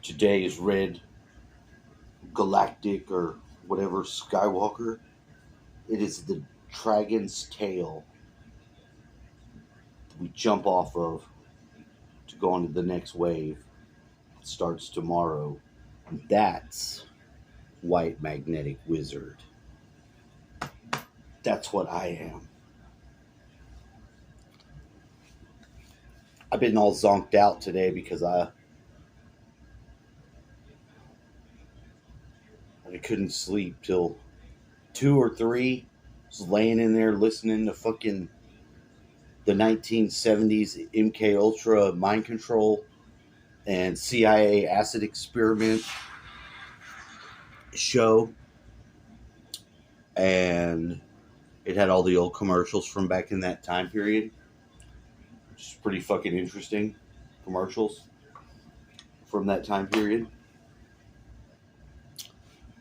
Today is Red Galactic or whatever Skywalker. It is the dragon's tail we jump off of to go on to the next wave. It starts tomorrow. And that's White Magnetic Wizard. That's what I am. I've been all zonked out today because I couldn't sleep till 2 or 3. Was laying in there listening to fucking the 1970s MK Ultra mind control and CIA acid experiment show, and it had all the old commercials from back in that time period, which is pretty fucking interesting. Commercials from that time period.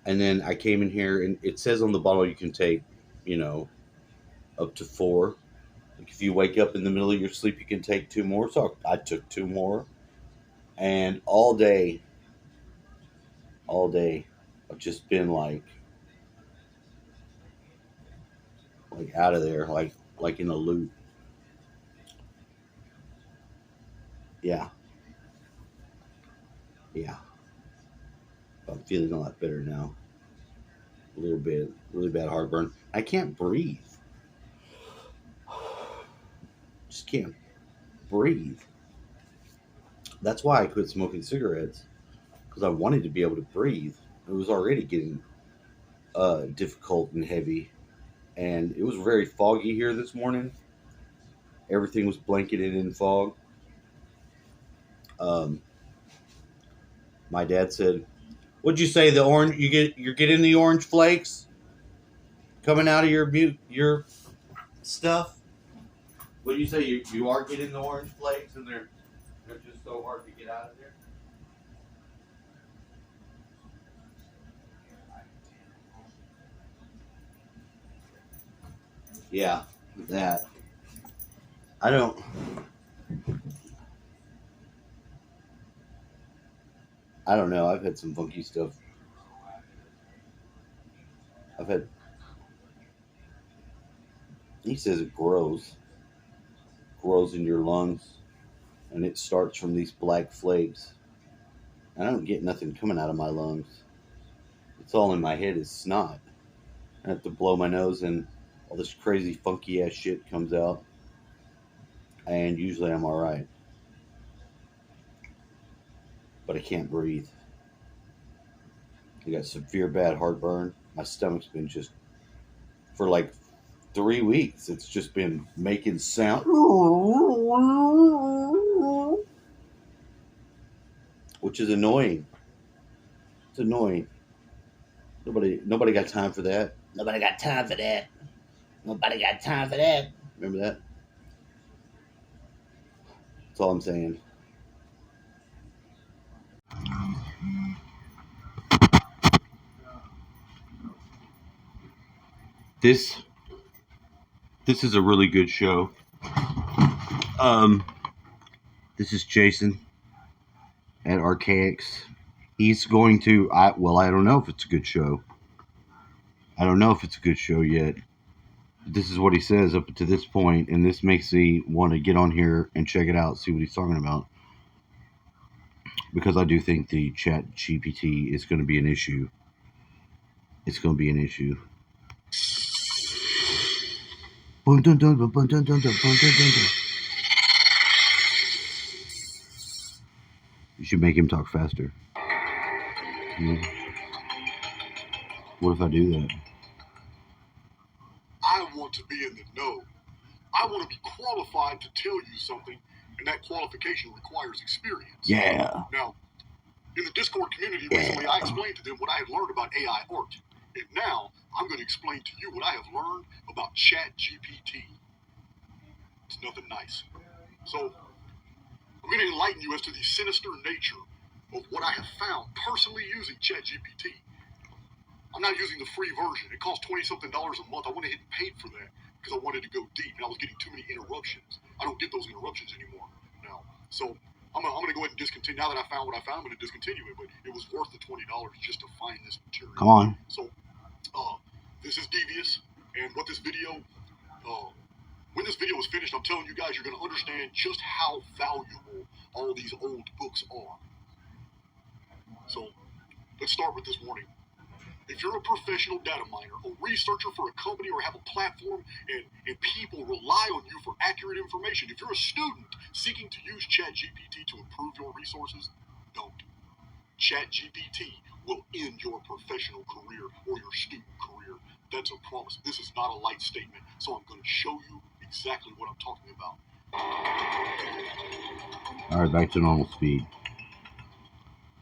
And then I came in here, and it says on the bottle you can take, up to 4. Like if you wake up in the middle of your sleep, you can take 2 more. So I took 2 more, and all day, I've just been like out of there, like in a loop. Yeah, yeah. I'm feeling a lot better now. A little bit, really bad heartburn. I can't breathe. Just can't breathe. That's why I quit smoking cigarettes, because I wanted to be able to breathe. It was already getting difficult and heavy, and it was very foggy here this morning. Everything was blanketed in fog. Um, my dad said, "What'd you say? The orange you're getting the orange flakes coming out of your stuff? What do you say? You are getting the orange flakes, and they're just so hard to get out of there." Yeah, that. I don't. I don't know. I've had some funky stuff. I've had. He says it grows in your lungs, and it starts from these black flakes. I don't get nothing coming out of my lungs. It's all in my head is snot. I have to blow my nose, and all this crazy funky ass shit comes out. And usually I'm all right, but I can't breathe. I got severe bad heartburn. My stomach's been just for like 3 weeks. It's just been making sound, which is annoying. It's annoying. Nobody got time for that. Nobody got time for that. Nobody got time for that. Remember that? That's all I'm saying. This this is a really good show. Um, this is Jason at Archaics. He's going to. I don't know if it's a good show. I don't know if it's a good show yet. This is what he says up to this point, and this makes me want to get on here and check it out, see what he's talking about, because I do think the Chat GPT is going to be an issue. It's going to be an issue. Bun, dun, dun, bun, dun, dun, dun, bun, dun, dun, dun. You should make him talk faster. You know? What if I do that? I want to be in the know. I want to be qualified to tell you something, and that qualification requires experience. Yeah. Now, in the Discord community recently, I explained to them what I had learned about AI art. And now, I'm going to explain to you what I have learned about ChatGPT. It's nothing nice. So, I'm going to enlighten you as to the sinister nature of what I have found personally using ChatGPT. I'm not using the free version. It costs $20-something a month. I went ahead and paid for that because I wanted to go deep, and I was getting too many interruptions. I don't get those interruptions anymore now. So I'm gonna go ahead and discontinue. Now that I found what I found, I'm gonna discontinue it. But it was worth the $20 just to find this material. Come on. So, this is Devious, and what this video, when this video is finished, I'm telling you guys, you're gonna understand just how valuable all these old books are. So, let's start with this warning. If you're a professional data miner, a researcher for a company, or have a platform and people rely on you for accurate information, if you're a student seeking to use ChatGPT to improve your resources, don't. ChatGPT will end your professional career or your student career. That's a promise. This is not a light statement, so I'm going to show you exactly what I'm talking about. All right, back to normal speed.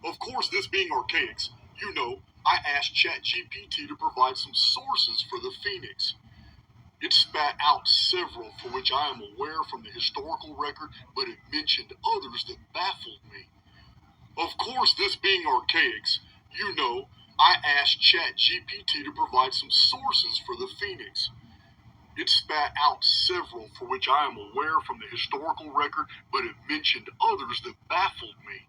Of course, this being archaics, you know, I asked ChatGPT to provide some sources for the Phoenix. It spat out several for which I am aware from the historical record, but it mentioned others that baffled me. Of course, this being archaics, you know, I asked ChatGPT to provide some sources for the Phoenix. It spat out several for which I am aware from the historical record, but it mentioned others that baffled me.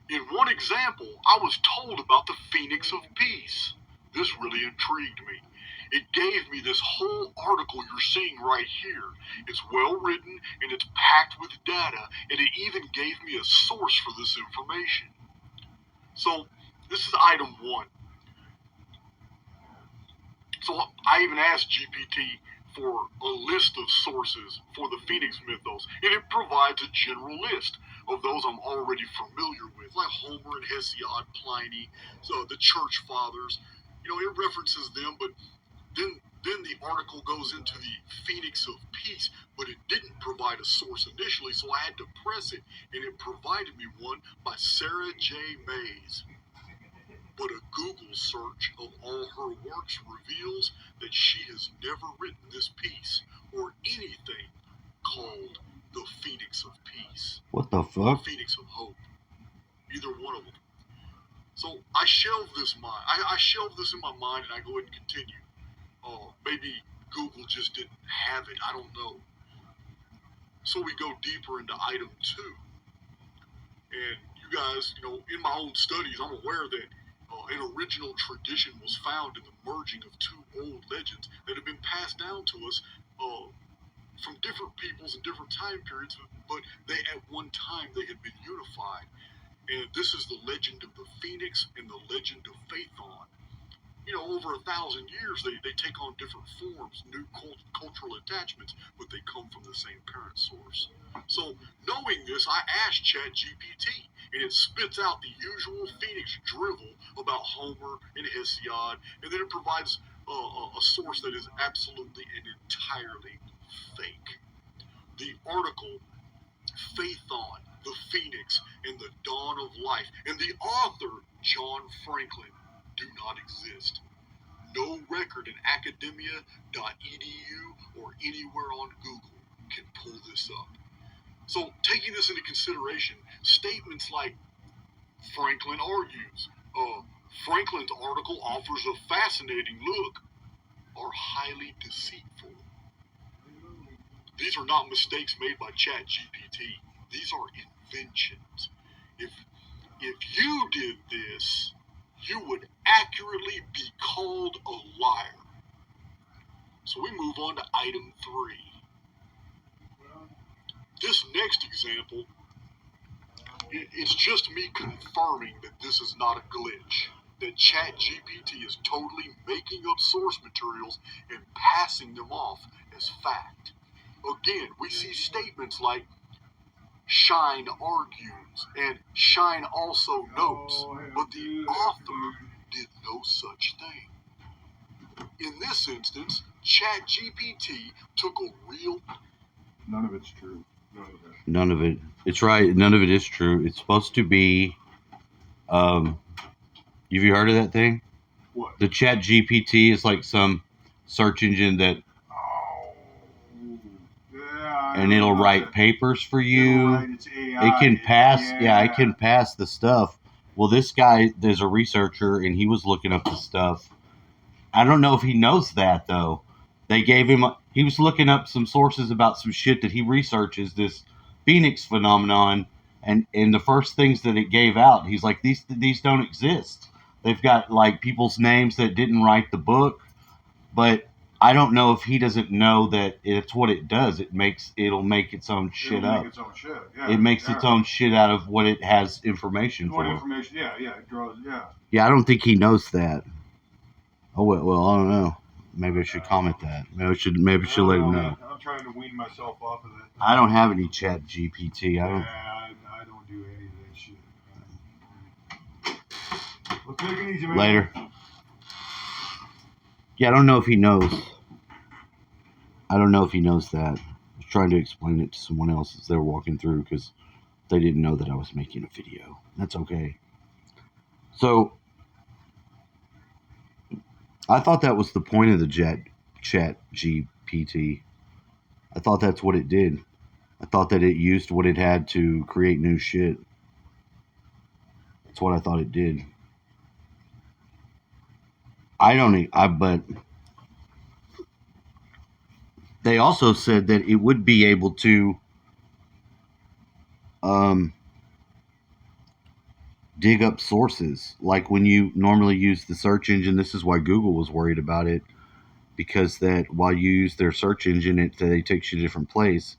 In one example, I was told about the Phoenix of Peace. This really intrigued me. It gave me this whole article you're seeing right here. It's well written and it's packed with data, and it even gave me a source for this information. So, this is item 1. So, I even asked GPT for a list of sources for the Phoenix mythos, and it provides a general list of those I'm already familiar with, like Homer and Hesiod, Pliny, so the Church Fathers. You know, it references them, but then the article goes into the Phoenix of Peace, but it didn't provide a source initially, so I had to press it, and it provided me one by Sarah J. Mays. But a Google search of all her works reveals that she has never written this piece or anything called the Phoenix of Peace. What the Or fuck? Phoenix of Hope. Either one of them. So I shelve this in my mind, and I go ahead and continue. Maybe Google just didn't have it. I don't know. So we go deeper into item 2. And you guys, you know, in my own studies, I'm aware that an original tradition was found in the merging of 2 old legends that have been passed down to us from different peoples in different time periods, but they at one time they had been unified. And this is the legend of the Phoenix and the legend of Phaethon. You know, over 1,000 years, they take on different forms, new cultural attachments, but they come from the same parent source. So, knowing this, I asked ChatGPT, and it spits out the usual Phoenix drivel about Homer and Hesiod, and then it provides a source that is absolutely and entirely fake. The article, Phaethon, the Phoenix, and the Dawn of Life, and the author, John Franklin, do not exist. No record in academia.edu or anywhere on Google can pull this up. So, taking this into consideration, statements like Franklin argues, Franklin's article offers a fascinating look, are highly deceitful. These are not mistakes made by ChatGPT. These are inventions. If you did this, you would accurately be called a liar. So we move on to item 3. This next example, it's just me confirming that this is not a glitch, that ChatGPT is totally making up source materials and passing them off as fact. Again, we see statements like Shine argues and Shine also notes, but the author did no such thing. In this instance, ChatGPT took a real... None of it's true. None of it. It's right. None of it is true. It's supposed to be. Have you heard of that thing? What? The ChatGPT is like some search engine that, Oh, yeah. and it'll write papers for you. It's AI. It can pass. Yeah, it Yeah. can pass the stuff. Well, this guy, there's a researcher, and he was looking up the stuff. I don't know if he knows that though. They gave him. He was looking up some sources about some shit that he researches, this Phoenix phenomenon, And the first things that it gave out, he's like, these don't exist. They've got like people's names that didn't write the book, but I don't know if he doesn't know that it's what it does. It'll make its own shit It'll up. make its own shit. Yeah, It makes its own shit out of what it has information What for. information? Yeah, it draws. Yeah. Yeah, I don't think he knows that. Oh well, I don't know. Maybe I should comment that. Maybe I should let him know. Man. I'm trying to wean myself off of that. I don't have any Chat GPT. I don't. I don't do any of that shit. Well, take it easy, man. Later. Yeah, I don't know if he knows. I don't know if he knows that. I was trying to explain it to someone else as they were walking through because they didn't know that I was making a video. That's okay. So I thought that was the point of the Chat GPT. I thought that's what it did. I thought that it used what it had to create new shit. That's what I thought it did. But they also said that it would be able to dig up sources. Like when you normally use the search engine, this is why Google was worried about it, because that while you use their search engine, it takes you to a different place.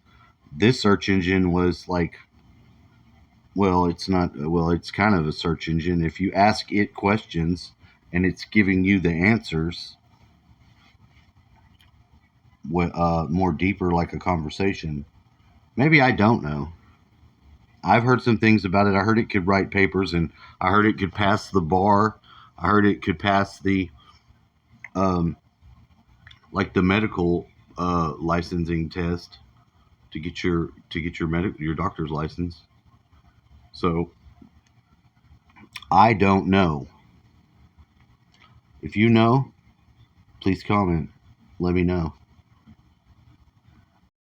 This search engine was like, well, it's not, well, it's kind of a search engine. If you ask it questions and it's giving you the answers, more deeper, like a conversation. Maybe, I don't know. I've heard some things about it. I heard it could write papers, and I heard it could pass the bar. I heard it could pass the, like the medical licensing test to get your doctor's license. So I don't know. If you know, please comment. Let me know.